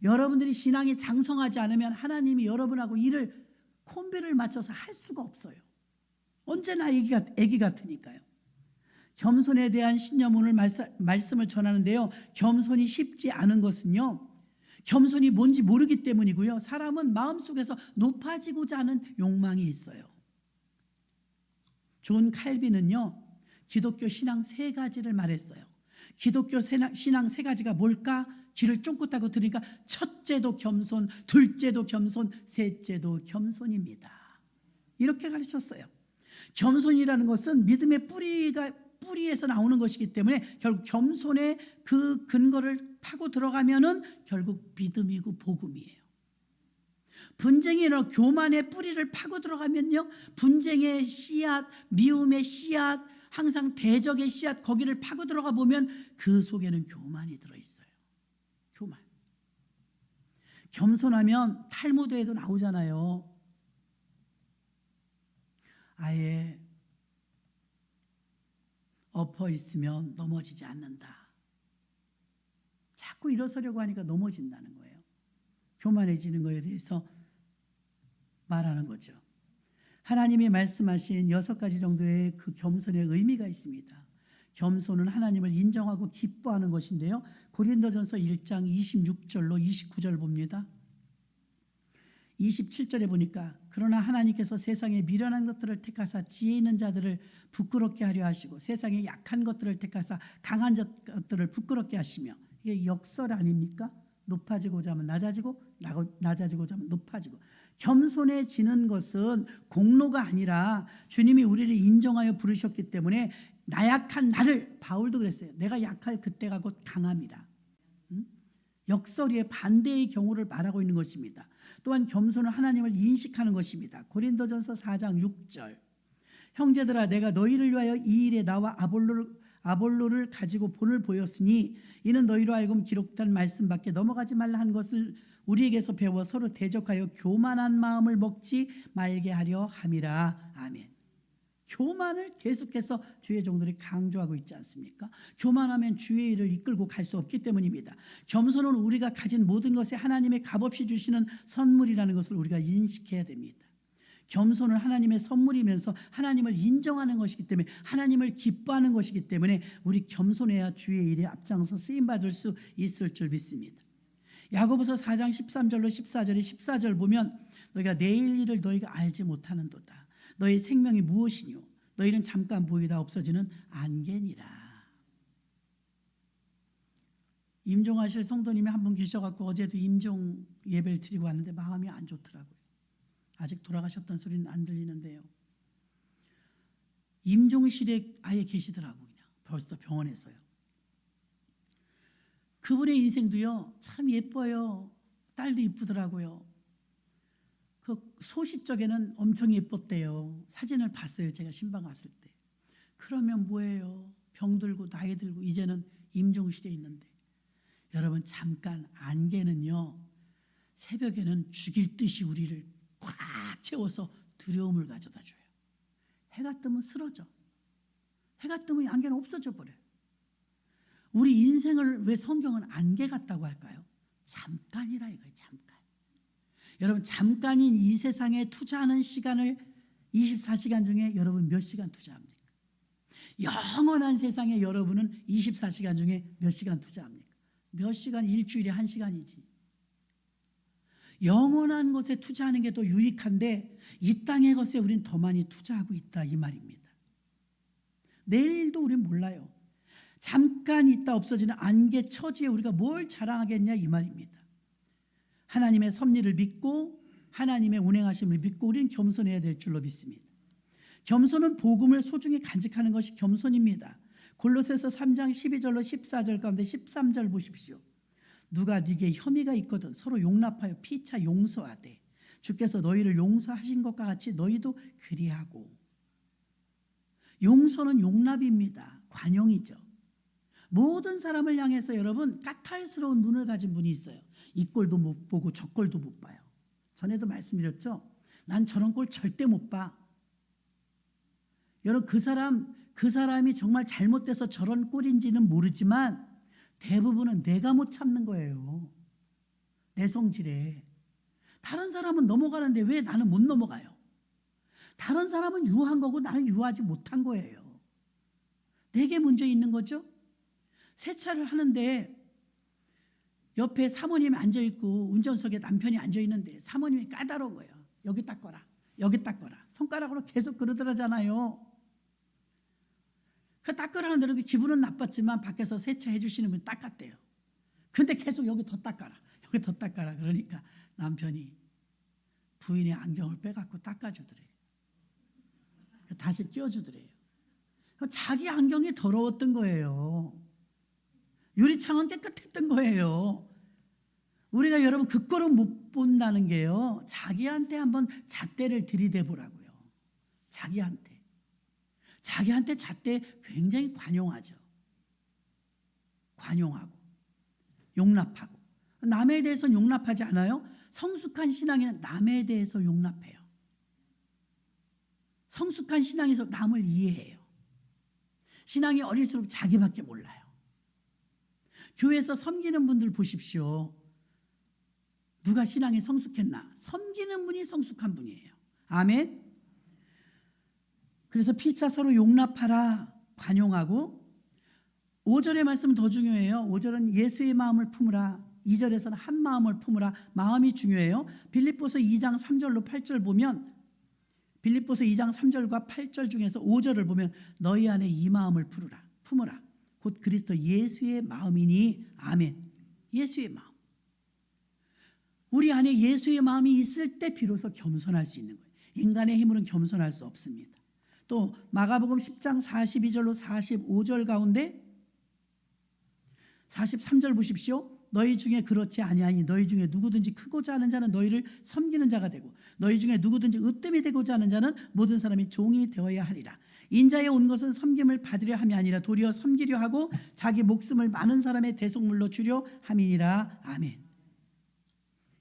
여러분들이 신앙이 장성하지 않으면 하나님이 여러분하고 일을 콤비를 맞춰서 할 수가 없어요. 언제나 애기 같으니까요. 겸손에 대한 신념을 말씀을 전하는데요. 겸손이 쉽지 않은 것은요. 겸손이 뭔지 모르기 때문이고요. 사람은 마음속에서 높아지고자 하는 욕망이 있어요. 존 칼빈은요. 기독교 신앙 3가지를 말했어요. 기독교 신앙 3가지가 뭘까? 귀를 쫑긋 하고 들으니까 첫째도 겸손, 둘째도 겸손, 셋째도 겸손입니다. 이렇게 가르쳤어요. 겸손이라는 것은 믿음의 뿌리에서 나오는 것이기 때문에 결국 겸손의 그 근거를 파고 들어가면은 결국 믿음이고 복음이에요. 분쟁이나 교만의 뿌리를 파고 들어가면요, 분쟁의 씨앗, 미움의 씨앗, 항상 대적의 씨앗 거기를 파고 들어가 보면 그 속에는 교만이 들어있어요. 교만. 겸손하면 탈무드에도 나오잖아요. 아예 엎어 있으면 넘어지지 않는다. 자꾸 일어서려고 하니까 넘어진다는 거예요. 교만해지는 것에 대해서 말하는 거죠. 하나님이 말씀하신 6가지 정도의 그 겸손의 의미가 있습니다. 겸손은 하나님을 인정하고 기뻐하는 것인데요. 고린도전서 1장 26절로 29절 봅니다. 27절에 보니까 그러나 하나님께서 세상에 미련한 것들을 택하사 지혜 있는 자들을 부끄럽게 하려 하시고 세상에 약한 것들을 택하사 강한 것들을 부끄럽게 하시며, 이게 역설 아닙니까? 높아지고자 하면 낮아지고 낮아지고자 하면 높아지고. 겸손해지는 것은 공로가 아니라 주님이 우리를 인정하여 부르셨기 때문에 나약한 나를, 바울도 그랬어요. 내가 약할 그때가 곧 강함이다. 역설의 반대의 경우를 말하고 있는 것입니다. 또한 겸손은 하나님을 인식하는 것입니다. 고린도전서 4장 6절 형제들아 내가 너희를 위하여 이 일에 나와 아볼로를 가지고 본을 보였으니 이는 너희로 하여금 기록된 말씀밖에 넘어가지 말라 한 것을 우리에게서 배워 서로 대적하여 교만한 마음을 먹지 말게 하려 함이라. 아멘. 교만을 계속해서 주의 종들이 강조하고 있지 않습니까? 교만하면 주의 일을 이끌고 갈 수 없기 때문입니다. 겸손은 우리가 가진 모든 것에 하나님의 값없이 주시는 선물이라는 것을 우리가 인식해야 됩니다. 겸손은 하나님의 선물이면서 하나님을 인정하는 것이기 때문에, 하나님을 기뻐하는 것이기 때문에 우리 겸손해야 주의 일에 앞장서 쓰임받을 수 있을 줄 믿습니다. 야고보서 4장 13절로 14절 보면 너희가 내일 일을 너희가 알지 못하는도다. 너희 생명이 무엇이뇨? 너희는 잠깐 보이다 없어지는 안개니라. 임종하실 성도님이 한 분 계셔갖고 어제도 임종 예배를 드리고 왔는데 마음이 안 좋더라고요. 아직 돌아가셨다는 소리는 안 들리는데요. 임종실에 아예 계시더라고요. 그냥 벌써 병원에서요. 그분의 인생도요 참 예뻐요. 딸도 이쁘더라고요. 그 소시적에는 엄청 예뻤대요. 사진을 봤어요. 제가 신방 갔을 때. 그러면 뭐예요? 병들고 나이 들고 이제는 임종실에 있는데, 여러분 잠깐 안개는요 새벽에는 죽일 듯이 우리를 꽉 채워서 두려움을 가져다 줘요. 해가 뜨면 쓰러져. 해가 뜨면 안개는 없어져 버려요. 우리 인생을 왜 성경은 안개 같다고 할까요? 잠깐이라 이거예요. 잠깐. 여러분 잠깐인 이 세상에 투자하는 시간을 24시간 중에 여러분 몇 시간 투자합니까? 영원한 세상에 여러분은 24시간 중에 몇 시간 투자합니까? 몇 시간? 일주일에 1시간이지. 영원한 것에 투자하는 게 더 유익한데 이 땅의 것에 우린 더 많이 투자하고 있다 이 말입니다. 내일도 우린 몰라요. 잠깐 있다 없어지는 안개 처지에 우리가 뭘 자랑하겠냐 이 말입니다. 하나님의 섭리를 믿고 하나님의 운행하심을 믿고 우리는 겸손해야 될 줄로 믿습니다. 겸손은 복음을 소중히 간직하는 것이 겸손입니다. 골로새서 3장 12절로 14절 가운데 13절 보십시오. 누가 네게 혐의가 있거든 서로 용납하여 피차 용서하되 주께서 너희를 용서하신 것과 같이 너희도 그리하고. 용서는 용납입니다. 관용이죠. 모든 사람을 향해서 여러분 까탈스러운 눈을 가진 분이 있어요. 이 꼴도 못 보고 저 꼴도 못 봐요. 전에도 말씀드렸죠. 난 저런 꼴 절대 못 봐. 여러분 그 사람이 정말 잘못돼서 저런 꼴인지는 모르지만 대부분은 내가 못 참는 거예요. 내 성질에. 다른 사람은 넘어가는데 왜 나는 못 넘어가요? 다른 사람은 유한 거고 나는 유하지 못한 거예요. 내게 문제 있는 거죠? 세차를 하는데 옆에 사모님이 앉아있고 운전석에 남편이 앉아있는데 사모님이 까다로운 거예요. 여기 닦아라. 여기 닦아라. 손가락으로 계속 그러더라잖아요. 그 닦으라는 대로 기분은 나빴지만 밖에서 세차해 주시는 분이 닦았대요. 근데 계속 여기 더 닦아라. 여기 더 닦아라. 그러니까 남편이 부인의 안경을 빼갖고 닦아주더래요. 다시 끼워주더래요. 자기 안경이 더러웠던 거예요. 유리창은 깨끗했던 거예요. 우리가 여러분 그 꼴은 못 본다는 게요. 자기한테 한번 잣대를 들이대 보라고요. 자기한테 잣대 굉장히 관용하죠. 관용하고 용납하고. 남에 대해서는 용납하지 않아요. 성숙한 신앙에는 남에 대해서 용납해요. 성숙한 신앙에서 남을 이해해요. 신앙이 어릴수록 자기밖에 몰라요. 교회에서 섬기는 분들 보십시오. 누가 신앙이 성숙했나? 섬기는 분이 성숙한 분이에요. 아멘. 그래서 피차 서로 용납하라, 관용하고. 5절의 말씀은 더 중요해요. 5절은 예수의 마음을 품으라. 2절에서는 한 마음을 품으라. 마음이 중요해요. 빌립보서 2장 3절로 8절 보면 빌립보서 2장 3절과 8절 중에서 5절을 보면 너희 안에 이 마음을 품으라. 곧 그리스도 예수의 마음이니. 아멘. 예수의 마음. 우리 안에 예수의 마음이 있을 때 비로소 겸손할 수 있는 거예요. 인간의 힘으로는 겸손할 수 없습니다. 또 마가복음 10장 42절로 45절 가운데 43절 보십시오. 너희 중에 그렇지 아니하니 너희 중에 누구든지 크고자 하는 자는 너희를 섬기는 자가 되고 너희 중에 누구든지 으뜸이 되고자 하는 자는 모든 사람이 종이 되어야 하리라. 인자에 온 것은 섬김을 받으려 함이 아니라 도리어 섬기려 하고 자기 목숨을 많은 사람의 대속물로 주려 함이니라. 아멘.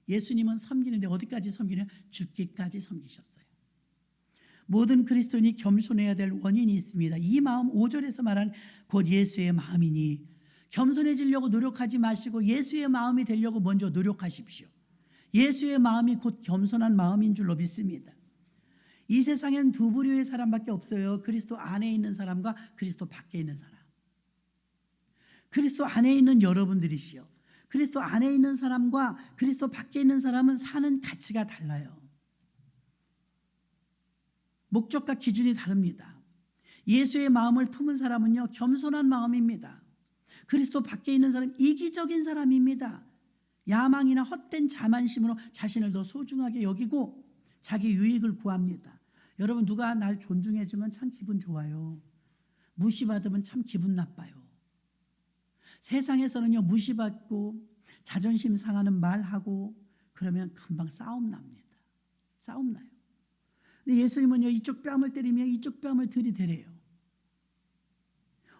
예수님은 섬기는데 어디까지 섬기냐? 죽기까지 섬기셨어요. 모든 그리스도인이 겸손해야 될 원인이 있습니다. 이 마음 5절에서 말한 곧 예수의 마음이니. 겸손해지려고 노력하지 마시고 예수의 마음이 되려고 먼저 노력하십시오. 예수의 마음이 곧 겸손한 마음인 줄로 믿습니다. 이 세상엔 두 부류의 사람밖에 없어요. 그리스도 안에 있는 사람과 그리스도 밖에 있는 사람. 그리스도 안에 있는 여러분들이시요. 그리스도 안에 있는 사람과 그리스도 밖에 있는 사람은 사는 가치가 달라요. 목적과 기준이 다릅니다. 예수의 마음을 품은 사람은요, 겸손한 마음입니다. 그리스도 밖에 있는 사람은 이기적인 사람입니다. 야망이나 헛된 자만심으로 자신을 더 소중하게 여기고 자기 유익을 구합니다. 여러분, 누가 날 존중해주면 참 기분 좋아요. 무시받으면 참 기분 나빠요. 세상에서는요, 무시받고 자존심 상하는 말하고 그러면 금방 싸움 납니다. 싸움 나요. 근데 예수님은요, 이쪽 뺨을 때리면 이쪽 뺨을 들이대래요.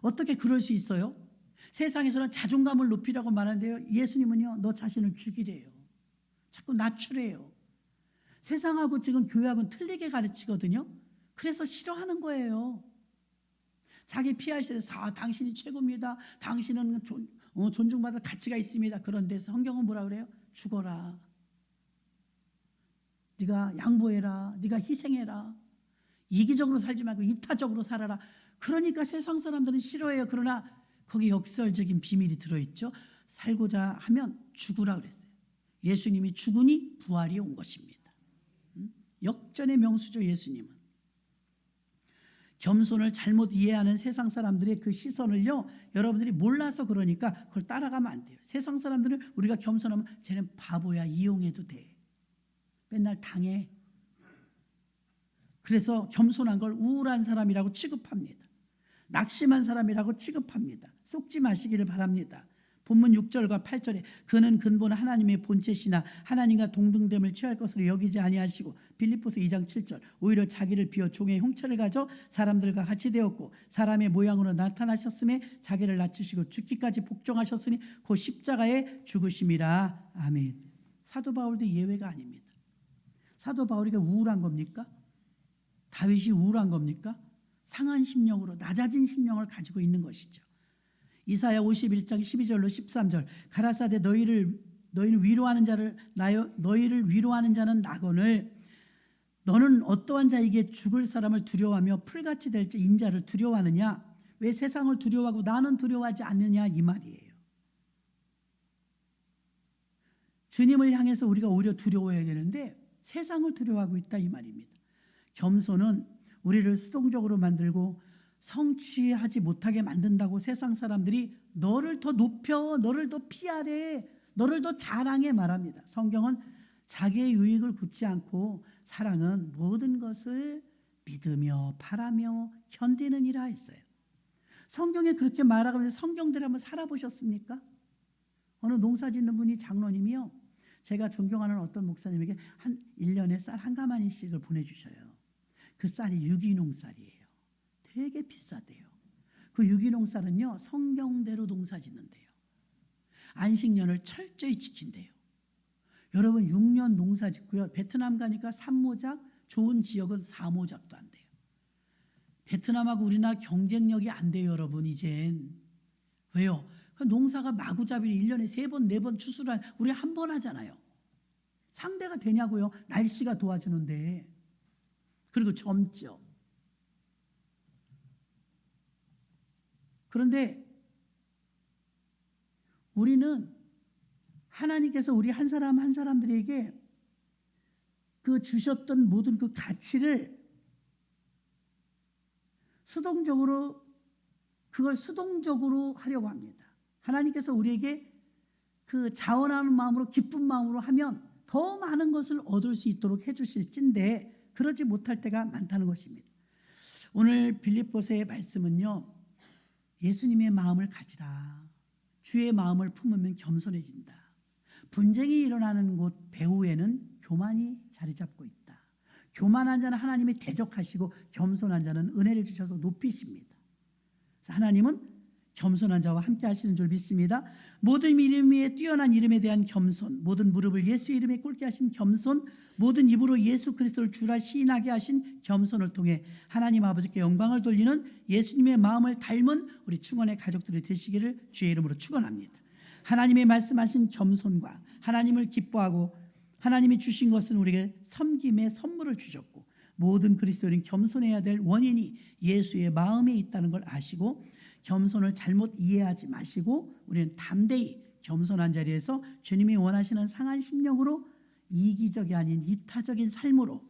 어떻게 그럴 수 있어요? 세상에서는 자존감을 높이라고 말하는데요, 예수님은요, 너 자신을 죽이래요. 자꾸 낮추래요. 세상하고 지금 교회하고는 틀리게 가르치거든요. 그래서 싫어하는 거예요. 자기 피하시면서 당신이 최고입니다. 당신은 존중받을 가치가 있습니다. 그런데 성경은 뭐라 그래요? 죽어라. 네가 양보해라. 네가 희생해라. 이기적으로 살지 말고 이타적으로 살아라. 그러니까 세상 사람들은 싫어해요. 그러나 거기 역설적인 비밀이 들어있죠. 살고자 하면 죽으라 그랬어요. 예수님이 죽으니 부활이 온 것입니다. 역전의 명수죠. 예수님은. 겸손을 잘못 이해하는 세상 사람들의 그 시선을요, 여러분들이 몰라서 그러니까 그걸 따라가면 안 돼요. 세상 사람들은 우리가 겸손하면 쟤는 바보야, 이용해도 돼. 맨날 당해. 그래서 겸손한 걸 우울한 사람이라고 취급합니다. 낙심한 사람이라고 취급합니다. 속지 마시기를 바랍니다. 본문 6절과 8절에 그는 근본 하나님의 본체시나 하나님과 동등됨을 취할 것으로 여기지 아니하시고, 빌립보서 2장 7절, 오히려 자기를 비워 종의 형체를 가져 사람들과 같이 되었고 사람의 모양으로 나타나셨음에 자기를 낮추시고 죽기까지 복종하셨으니 곧 십자가에 죽으심이라. 아멘. 사도 바울도 예외가 아닙니다. 사도 바울이가 우울한 겁니까? 다윗이 우울한 겁니까? 상한 심령으로 낮아진 심령을 가지고 있는 것이죠. 이사야 51장 12절로 13절, 가라사대 너희를 위로하는 자는 나거늘 너는 어떠한 자에게 죽을 사람을 두려워하며 풀같이 될 인자를 두려워하느냐? 왜 세상을 두려워하고 나는 두려워하지 않느냐? 이 말이에요. 주님을 향해서 우리가 오히려 두려워해야 되는데 세상을 두려워하고 있다, 이 말입니다. 겸손은 우리를 수동적으로 만들고 성취하지 못하게 만든다고 세상 사람들이 너를 더 높여, 너를 더 피하래, 너를 더 자랑해 말합니다. 성경은 자기의 유익을 굽지 않고 사랑은 모든 것을 믿으며 바라며 견디느니라 했어요. 성경에 그렇게 말하고 있는데 성경대로 한번 살아보셨습니까? 어느 농사 짓는 분이 장로님이요, 제가 존경하는 어떤 목사님에게 한 1년에 쌀 한 가마니씩을 보내주셔요. 그 쌀이 유기농 쌀이에요. 되게 비싸대요. 그 유기농 쌀은요, 성경대로 농사 짓는데요. 안식년을 철저히 지킨대요. 여러분 6년 농사 짓고요, 베트남 가니까 3모작, 좋은 지역은 4모작도 안 돼요. 베트남하고 우리나라 경쟁력이 안 돼요, 여러분. 이젠. 왜요? 농사가 마구잡이로 1년에 3번, 4번 추수를 우리 한 번 하잖아요. 상대가 되냐고요? 날씨가 도와주는데. 그리고 젊죠. 그런데 우리는 하나님께서 우리 한 사람 한 사람들에게 그 주셨던 모든 그 가치를 그걸 수동적으로 하려고 합니다. 하나님께서 우리에게 그 자원하는 마음으로, 기쁜 마음으로 하면 더 많은 것을 얻을 수 있도록 해주실진데 그러지 못할 때가 많다는 것입니다. 오늘 빌립보서의 말씀은요, 예수님의 마음을 가지라. 주의 마음을 품으면 겸손해진다. 분쟁이 일어나는 곳 배후에는 교만이 자리 잡고 있다. 교만한 자는 하나님이 대적하시고 겸손한 자는 은혜를 주셔서 높이십니다. 하나님은 겸손한 자와 함께 하시는 줄 믿습니다. 모든 이름 위에 뛰어난 이름에 대한 겸손, 모든 무릎을 예수 이름에 꿇게 하신 겸손, 모든 입으로 예수 그리스도를 주라 시인하게 하신 겸손을 통해 하나님 아버지께 영광을 돌리는 예수님의 마음을 닮은 우리 충원의 가족들이 되시기를 주의 이름으로 축원합니다. 하나님의 말씀하신 겸손과 하나님을 기뻐하고 하나님이 주신 것은 우리에게 섬김의 선물을 주셨고 모든 그리스도인은 겸손해야 될 원인이 예수의 마음에 있다는 걸 아시고 겸손을 잘못 이해하지 마시고 우리는 담대히 겸손한 자리에서 주님이 원하시는 상한 심령으로 이기적이 아닌 이타적인 삶으로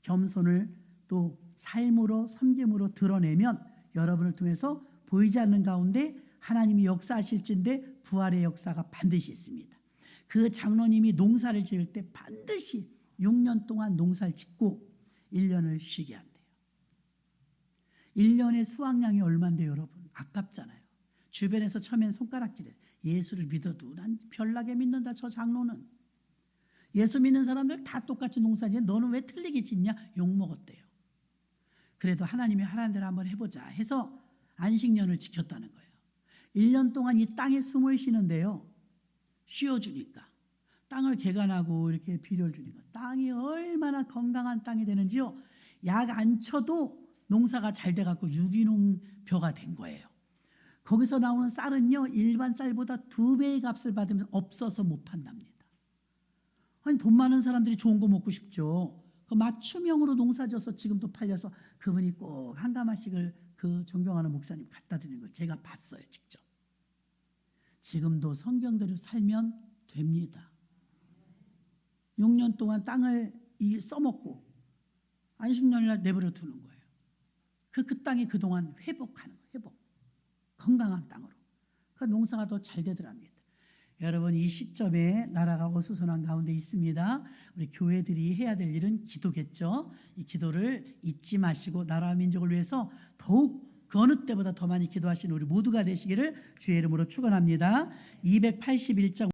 겸손을 또 삶으로 섬김으로 드러내면 여러분을 통해서 보이지 않는 가운데 하나님이 역사하실진데 부활의 역사가 반드시 있습니다. 그 장로님이 농사를 지을 때 반드시 6년 동안 농사를 짓고 1년을 쉬게 한대요. 1년의 수확량이 얼마인데요, 여러분? 아깝잖아요. 주변에서 처음엔 손가락질해. 예수를 믿어도 난 별나게 믿는다, 저 장로는. 예수 믿는 사람들 다 똑같이 농사 지어 너는 왜 틀리게 짓냐? 욕먹었대요. 그래도 하나님이 하라는 대로 한번 해보자 해서 안식년을 지켰다는 거예요. 1년 동안 이 땅에 숨을 쉬는데요. 쉬어주니까. 땅을 개간하고 이렇게 비료를 주니까 땅이 얼마나 건강한 땅이 되는지요. 약 안 쳐도 농사가 잘 돼갖고 유기농벼가 된 거예요. 거기서 나오는 쌀은요. 일반 쌀보다 2배의 값을 받으면 없어서 못 판답니다. 아니 돈 많은 사람들이 좋은 거 먹고 싶죠. 그 맞춤형으로 농사져서 지금도 팔려서 그분이 꼭 한 가마씩을 그 존경하는 목사님 갖다 드리는 걸 제가 봤어요. 직접. 지금도 성경대로 살면 됩니다. 6년 동안 땅을 써먹고 안식년날 내버려 두는 거예요. 그 땅이 그동안 회복하는 거예요. 회복. 건강한 땅으로. 그 농사가 더 잘 되더랍니다. 여러분 이 시점에 나라가 어수선한 가운데 있습니다. 우리 교회들이 해야 될 일은 기도겠죠. 이 기도를 잊지 마시고 나라와 민족을 위해서 더욱 그 어느 때보다 더 많이 기도하시는 우리 모두가 되시기를 주의 이름으로 축원합니다. 281장